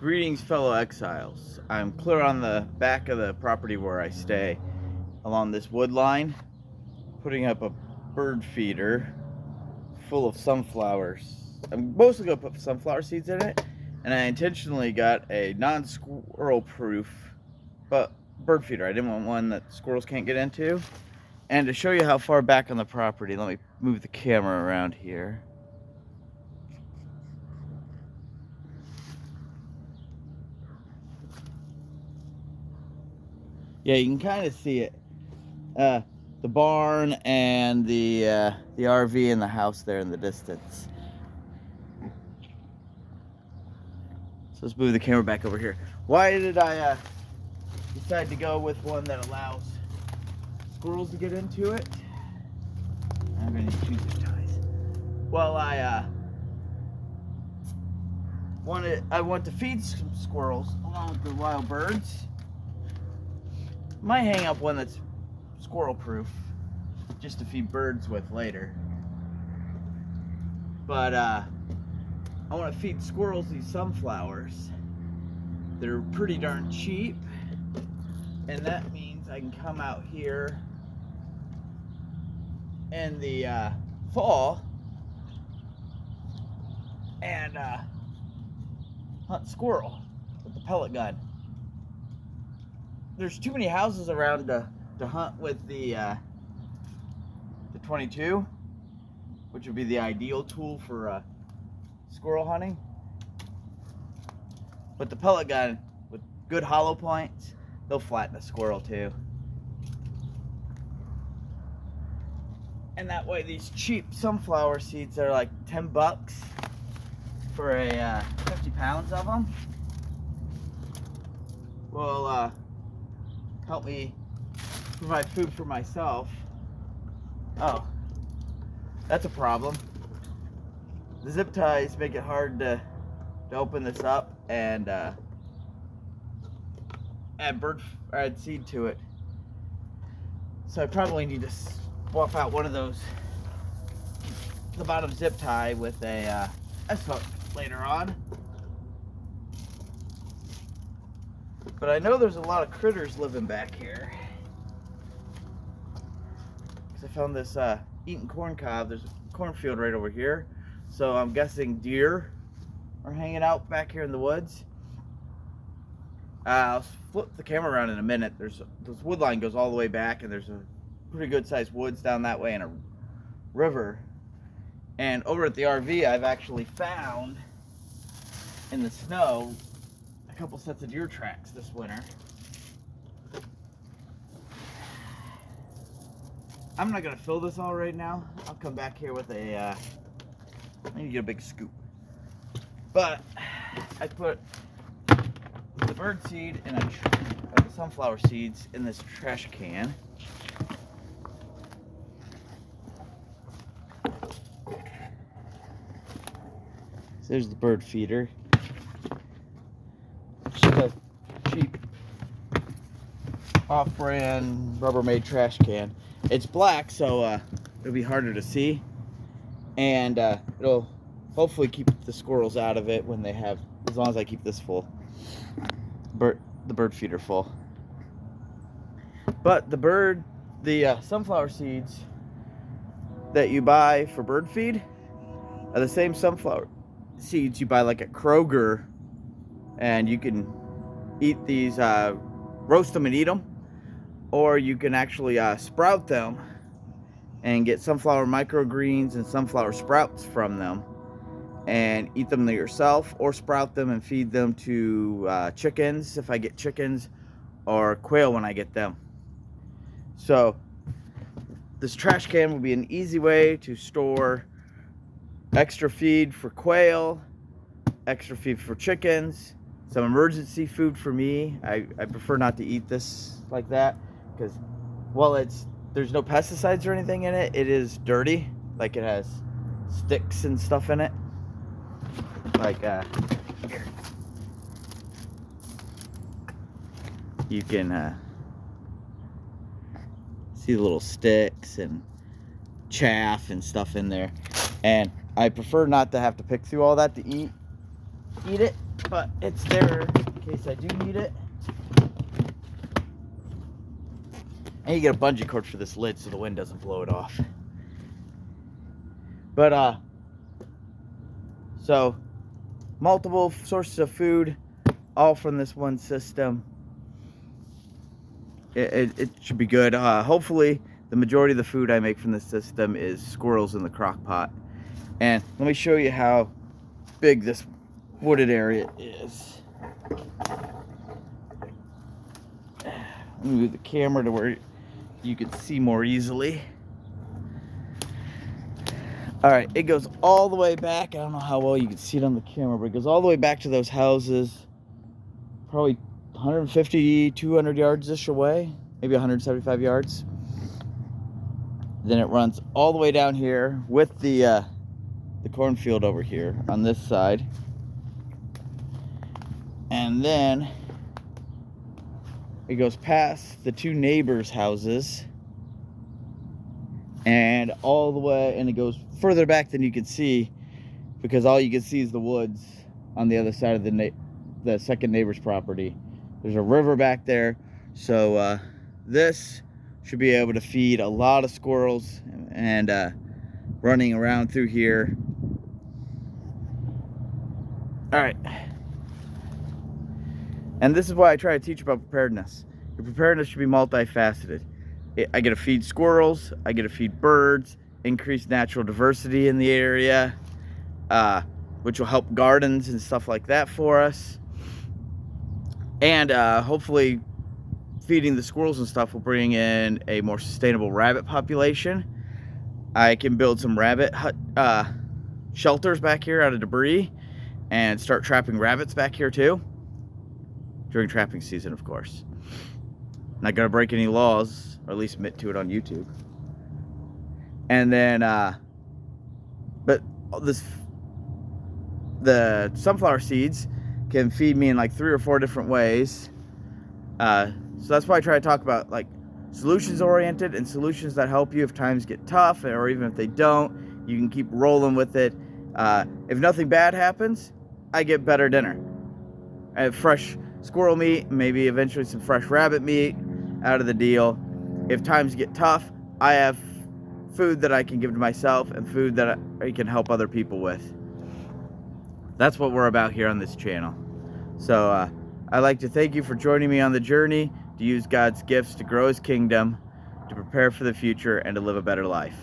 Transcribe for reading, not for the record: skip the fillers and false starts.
Greetings, fellow exiles. I'm clear on the back of the property where I stay along this wood line, putting up a bird feeder full of sunflowers. I'm mostly going to put sunflower seeds in it, and I intentionally got a non-squirrel proof bird feeder. I didn't want one that squirrels can't get into. And to show you how far back on the property, let me move the camera around here. Yeah, you can kind of see it. The barn and the RV and the house there in the distance. So let's move the camera back over here. Why did I decide to go with one that allows squirrels to get into it? I'm going to use their ties. Well, I want to feed some squirrels along with the wild birds. Might hang up one that's squirrel proof just to feed birds with later. But I want to feed squirrels these sunflowers. They're pretty darn cheap, and that means I can come out here in the fall and hunt squirrel with the pellet gun. There's too many houses around to hunt with the 22, which would be the ideal tool for squirrel hunting. But the pellet gun with good hollow points, they'll flatten a squirrel too. And that way, these cheap sunflower seeds are like 10 bucks for a 50 pounds of them. Will help me provide food for myself. Oh, that's a problem. The zip ties make it hard to open this up and add seed to it. So I probably need to swap out one of those, the bottom zip tie, with a S-hook later on. But I know there's a lot of critters living back here. Because I found this eating corn cob. There's a cornfield right over here. So I'm guessing deer are hanging out back here in the woods. I'll flip the camera around in a minute. This wood line goes all the way back, and there's a pretty good sized woods down that way and a river. And over at the RV, I've actually found in the snow a couple sets of deer tracks this winter. I'm not gonna fill this all right now. I'll come back here with a I need to get a big scoop. But I put the bird seed and the sunflower seeds in this trash can. So there's the bird feeder. Just a cheap off-brand Rubbermaid trash can. It's black, so it'll be harder to see, and it'll hopefully keep the squirrels out of it when they have, as long as I keep this full, the bird feeder full. But the sunflower seeds that you buy for bird feed are the same sunflower seeds you buy like at Kroger, and you can eat these, roast them and eat them, or you can actually sprout them and get sunflower microgreens and sunflower sprouts from them and eat them yourself, or sprout them and feed them to chickens if I get chickens, or quail when I get them. So this trash can will be an easy way to store extra feed for quail, extra feed for chickens, some emergency food for me. I prefer not to eat this like that, because while there's no pesticides or anything in it, it is dirty. Like, it has sticks and stuff in it. Like, here. You can see the little sticks and chaff and stuff in there. And I prefer not to have to pick through all that to eat it. but it's there in case I do need it. And you get a bungee cord for this lid so the wind doesn't blow it off. But so multiple sources of food, all from this one system. It should be good. Hopefully the majority of the food I make from this system is squirrels in the crock pot. And let me show you how big this wooded area is. Let me move the camera to where you can see more easily. All right, it goes all the way back. I don't know how well you can see it on the camera, but it goes all the way back to those houses, probably 150, 200 yards-ish away, maybe 175 yards. Then it runs all the way down here with the cornfield over here on this side. And then it goes past the two neighbors' houses and all the way, and it goes further back than you can see because all you can see is the woods on the other side of the second neighbor's property. There's a river back there, so this should be able to feed a lot of squirrels and running around through here. All right. And this is why I try to teach about preparedness. Your preparedness should be multifaceted. I get to feed squirrels, I get to feed birds, increase natural diversity in the area, which will help gardens and stuff like that for us. And hopefully feeding the squirrels and stuff will bring in a more sustainable rabbit population. I can build some rabbit shelters back here out of debris and start trapping rabbits back here too. During trapping season, of course. Not gonna break any laws, or at least admit to it on YouTube. And then, but the sunflower seeds can feed me in like 3 or 4 different ways. So that's why I try to talk about like solutions oriented and solutions that help you if times get tough, or even if they don't, you can keep rolling with it. If nothing bad happens, I get better dinner. I have fresh squirrel meat, maybe eventually some fresh rabbit meat out of the deal. If times get tough, I have food that I can give to myself and food that I can help other people with. That's what we're about here on this channel. So I'd like to thank you for joining me on the journey to use God's gifts to grow His kingdom, to prepare for the future, and to live a better life.